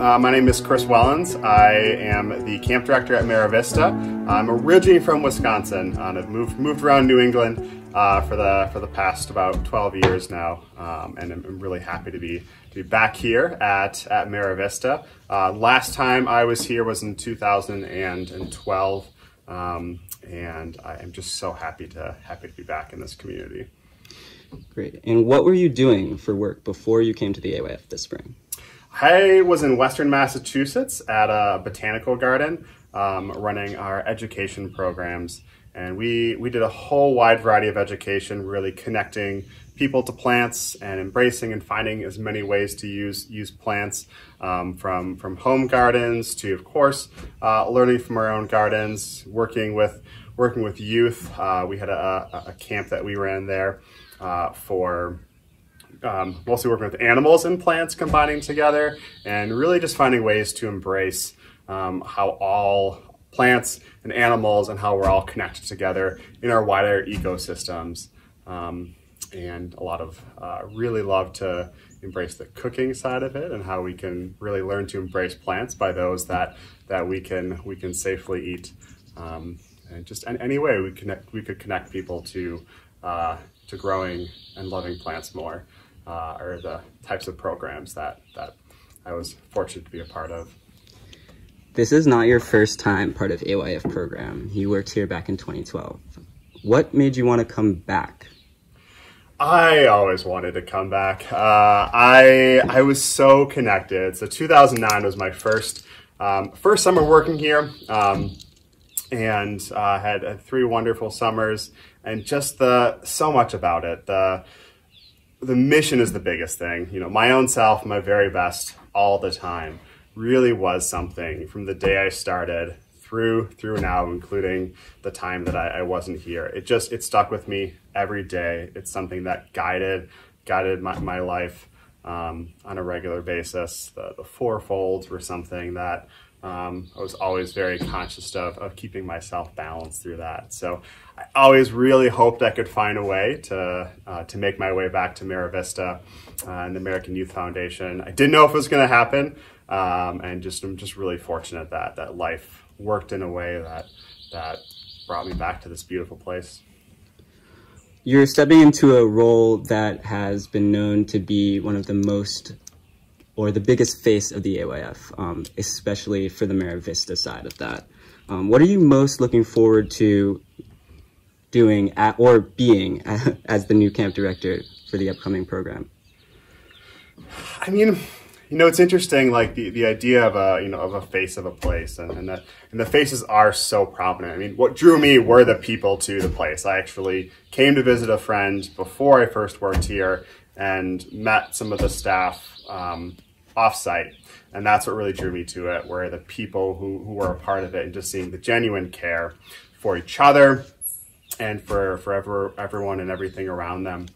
My name is Chris Wellens. I am the camp director at Merrowvista. I'm originally from Wisconsin. I've moved around New England for the past about 12 years now, and I'm really happy to be back here at Merrowvista. Last time I was here was in 2012, and I am just so happy to be back in this community. Great. And what were you doing for work before you came to the AYF this spring? I was in Western Massachusetts at a botanical garden running our education programs. And we did a whole wide variety of education, really connecting people to plants and embracing and finding as many ways to use plants, from home gardens to, of course, learning from our own gardens, working with youth. We had a camp that we ran there for mostly working with animals and plants combining together, and really just finding ways to embrace how all plants and animals and how we're all connected together in our wider ecosystems. And a lot of really love to embrace the cooking side of it and how we can really learn to embrace plants by those that we can safely eat. And just any way we could connect people to growing and loving plants more, are the types of programs that I was fortunate to be a part of. This is not your first time part of AYF program. You worked here back in 2012. What made you want to come back? I always wanted to come back. I was so connected. So 2009 was my first summer working here, and had 3 wonderful summers, and just so much about it. The mission is the biggest thing. You know, my own self, my very best all the time, really was something from the day I started through now, including the time that I wasn't here. It stuck with me every day. It's something that guided my life on a regular basis. The fourfolds were something that I was always very conscious of keeping myself balanced through that. So I always really hoped I could find a way to make my way back to Merrowvista and the American Youth Foundation. I didn't know if it was going to happen, and I'm just really fortunate that life worked in a way that brought me back to this beautiful place. You're stepping into a role that has been known to be one of the most, or the biggest face of the AYF, especially for the Merrowvista side of that. What are you most looking forward to doing or being as the new camp director for the upcoming program? I mean, it's interesting, like the idea of a face of a place, and the faces are so prominent. I mean, what drew me were the people to the place. I actually came to visit a friend before I first worked here and met some of the staff off-site, and that's what really drew me to it, were the people who were a part of it, and just seeing the genuine care for each other and for everyone and everything around them.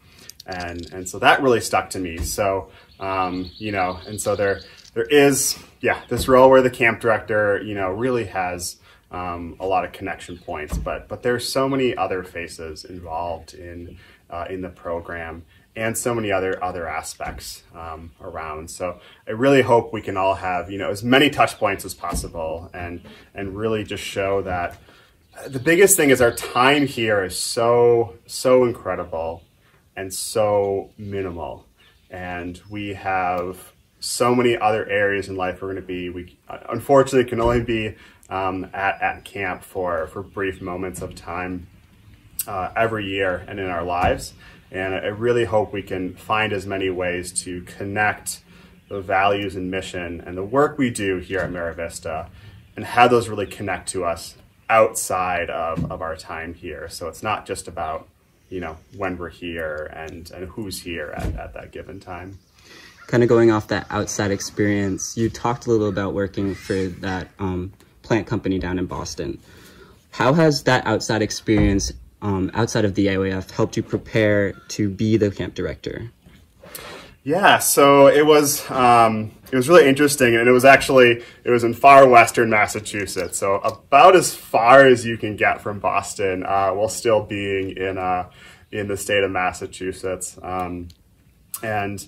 And so that really stuck to me. So, and so there is, this role where the camp director, really has a lot of connection points, but there's so many other faces involved in the program, and so many other aspects around. So I really hope we can all have, as many touch points as possible, and really just show that the biggest thing is our time here is so incredible and so minimal. And we have so many other areas in life we're going to be. We unfortunately can only be at camp for brief moments of time every year and in our lives. And I really hope we can find as many ways to connect the values and mission and the work we do here at Merrowvista, and have those really connect to us outside of our time here. So it's not just about, when we're here and who's here at that given time. Kind of going off that outside experience, you talked a little about working for that plant company down in Boston. How has that outside experience, outside of the AYF, helped you prepare to be the camp director? Yeah, so it was really interesting, and it was in far western Massachusetts, so about as far as you can get from Boston, while still being in the state of Massachusetts. And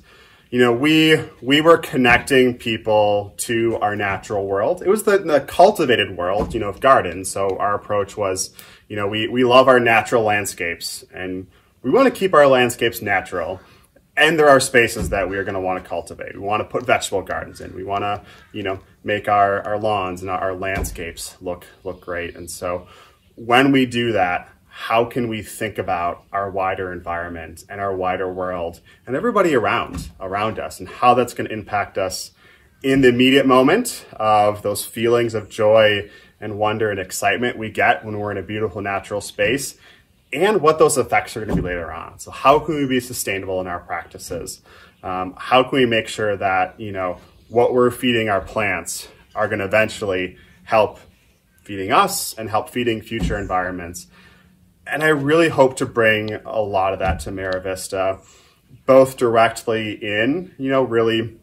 we were connecting people to our natural world. It was the cultivated world, of gardens. So our approach was, we love our natural landscapes, and we want to keep our landscapes natural. And there are spaces that we are going to want to cultivate. We want to put vegetable gardens in. We want to, make our lawns and our landscapes look great. And so when we do that, how can we think about our wider environment and our wider world and everybody around us, and how that's going to impact us in the immediate moment of those feelings of joy and wonder and excitement we get when we're in a beautiful natural space, and what those effects are going to be later on. So how can we be sustainable in our practices? How can we make sure that, what we're feeding our plants are going to eventually help feeding us and help feeding future environments? And I really hope to bring a lot of that to Merrowvista, both directly in, really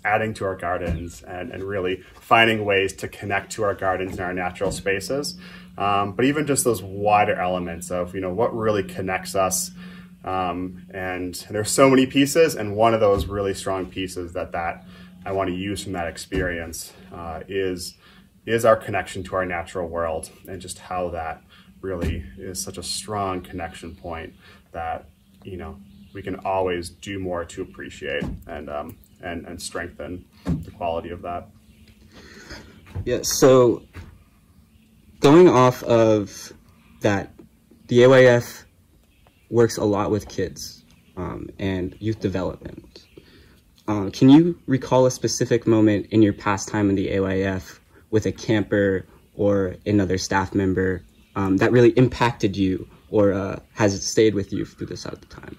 adding to our gardens and really finding ways to connect to our gardens and our natural spaces. But even just those wider elements of, what really connects us. And there's so many pieces, and one of those really strong pieces that I want to use from that experience is our connection to our natural world, and just how that really is such a strong connection point that, we can always do more to appreciate and strengthen the quality of that. Yeah, so going off of that, the AYF works a lot with kids and youth development. Can you recall a specific moment in your past time in the AYF with a camper or another staff member that really impacted you, or has it stayed with you through this other time?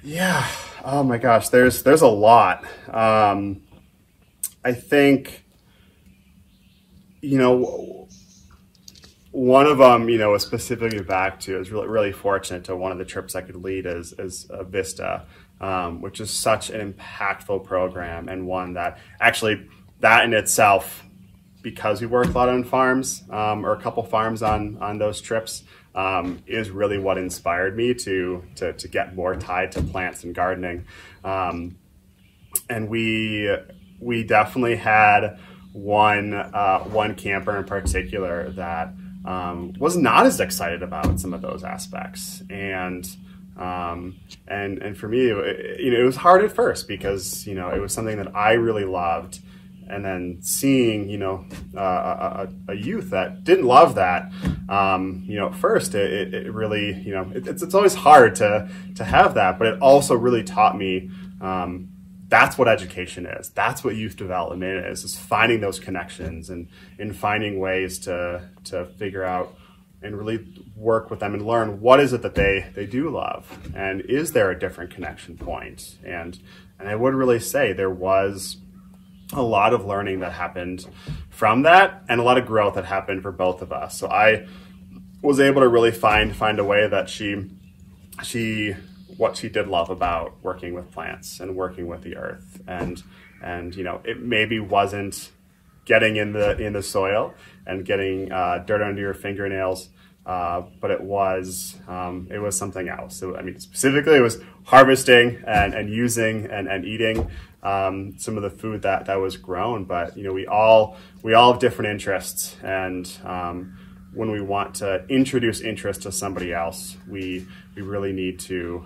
Yeah. Oh my gosh. There's a lot. I think, one of them, was specifically back to, I was really fortunate to one of the trips I could lead as Vista, which is such an impactful program, and one that actually, that in itself, because we work a lot on farms, or a couple farms on those trips, is really what inspired me to get more tied to plants and gardening. And we definitely had one camper in particular that was not as excited about some of those aspects, and for me, it was hard at first, because it was something that I really loved. And then seeing, a youth that didn't love that, at first, it really, it's always hard to have that, but it also really taught me, that's what education is. That's what youth development is finding those connections and finding ways to figure out and really work with them and learn what is it that they do love, and is there a different connection point? And I would really say there was a lot of learning that happened from that, and a lot of growth that happened for both of us. So I was able to really find a way that what she did love about working with plants and working with the earth, and it maybe wasn't getting in the soil and getting dirt under your fingernails, but it was something else. So, specifically, it was harvesting and using and eating some of the food that was grown. But we all have different interests, and when we want to introduce interest to somebody else, we really need to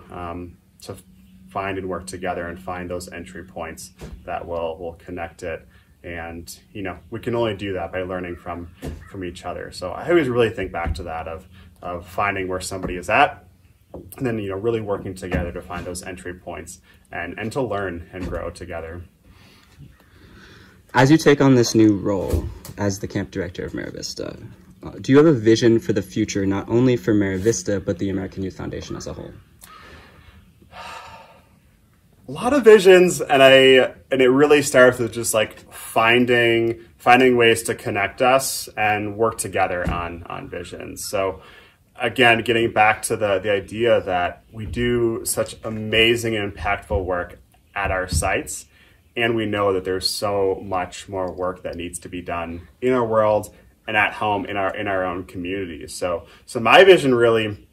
find and work together and find those entry points that will connect it. And we can only do that by learning from each other. So I always really think back to that of finding where somebody is at, and then really working together to find those entry points and to learn and grow together. As you take on this new role as the camp director of Merrowvista, do you have a vision for the future, not only for Merrowvista, but the American Youth Foundation as a whole? A lot of visions, and it really starts with just like finding ways to connect us and work together on visions. So again, getting back to the idea that we do such amazing and impactful work at our sites, and we know that there's so much more work that needs to be done in our world and at home in our own communities. So my vision really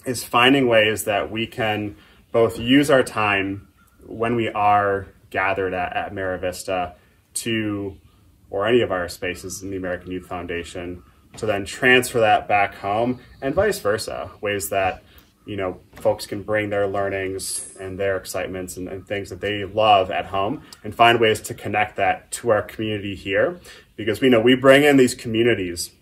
is finding ways that we can both use our time when we are gathered at Merrowvista or any of our spaces in the American Youth Foundation, to then transfer that back home, and vice versa, ways that, you know, folks can bring their learnings and their excitements and things that they love at home and find ways to connect that to our community here. Because we know we bring in these communities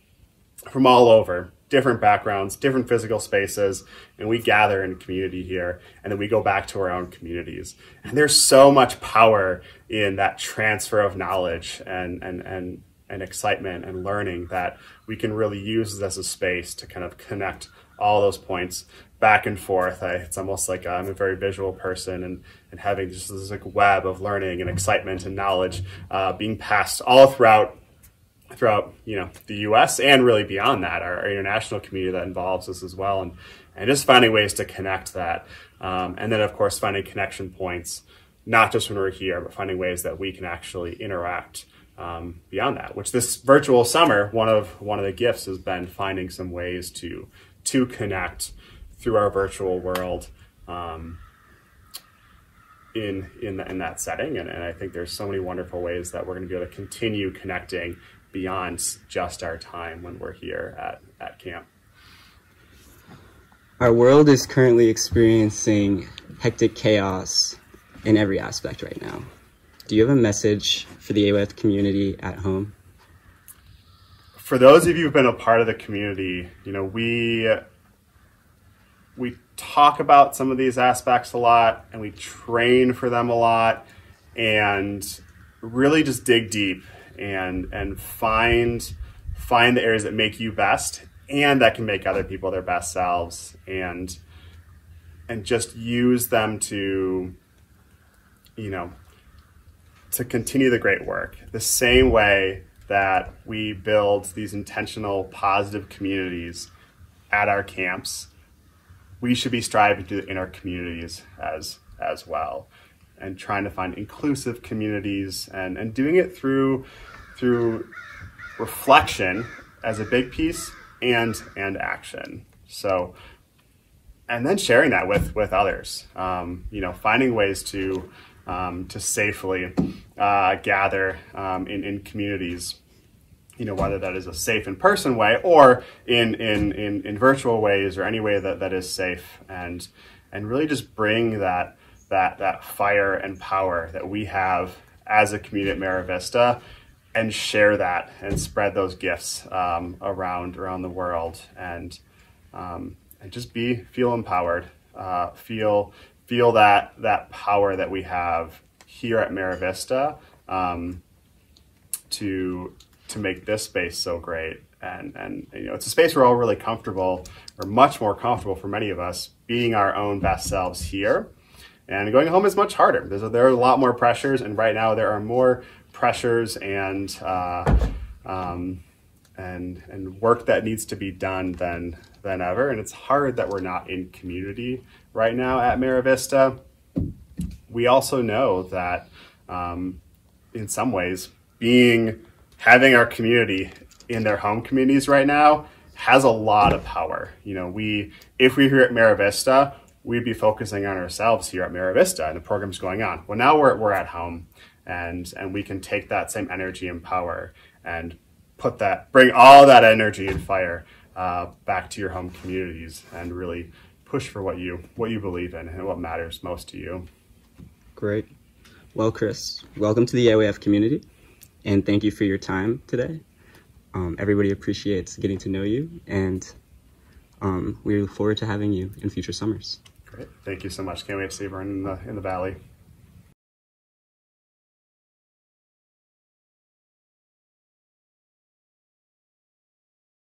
from all over, different backgrounds, different physical spaces, and we gather in community here, and then we go back to our own communities. And there's so much power in that transfer of knowledge and excitement and learning that we can really use as a space to kind of connect all those points back and forth. It's almost like I'm a very visual person, and having just this like web of learning and excitement and knowledge being passed all throughout you know, the U.S. and really beyond that, our international community that involves us as well, and just finding ways to connect that, and then of course finding connection points, not just when we're here, but finding ways that we can actually interact beyond that. Which this virtual summer, one of the gifts has been finding some ways to connect through our virtual world in that setting, and I think there's so many wonderful ways that we're going to be able to continue connecting beyond just our time when we're here at camp. Our world is currently experiencing hectic chaos in every aspect right now. Do you have a message for the AYF community at home? For those of you who've been a part of the community, you know, we talk about some of these aspects a lot, and we train for them a lot, and really just dig deep and find the areas that make you best and that can make other people their best selves, and just use them to, you know, to continue the great work. The same way that we build these intentional, positive communities at our camps, we should be striving to in our communities as well, and trying to find inclusive communities and doing it through reflection as a big piece and action. So, and then sharing that with others, you know, finding ways to safely gather in communities, you know, whether that is a safe in-person way or in virtual ways, or any way that is safe, and really just bring that fire and power that we have as a community at Merrowvista, and share that and spread those gifts around the world, and just feel empowered, feel that power that we have here at Merrowvista to make this space so great. And you know, it's a space we're all really comfortable, or much more comfortable for many of us, being our own best selves here. And going home is much harder. There are a lot more pressures, and right now there are more pressures and work that needs to be done than ever. And it's hard that we're not in community right now at Merrowvista. We also know that in some ways, having our community in their home communities right now has a lot of power. You know, if we were here at Merrowvista, we'd be focusing on ourselves here at Merrowvista and the programs going on. Well, now we're at home, and we can take that same energy and power and bring all that energy and fire back to your home communities, and really push for what you believe in and what matters most to you. Great. Well, Chris, welcome to the AYF community, and thank you for your time today. Everybody appreciates getting to know you, and we look forward to having you in future summers. Great. Thank you so much. Can't wait to see everyone in the valley.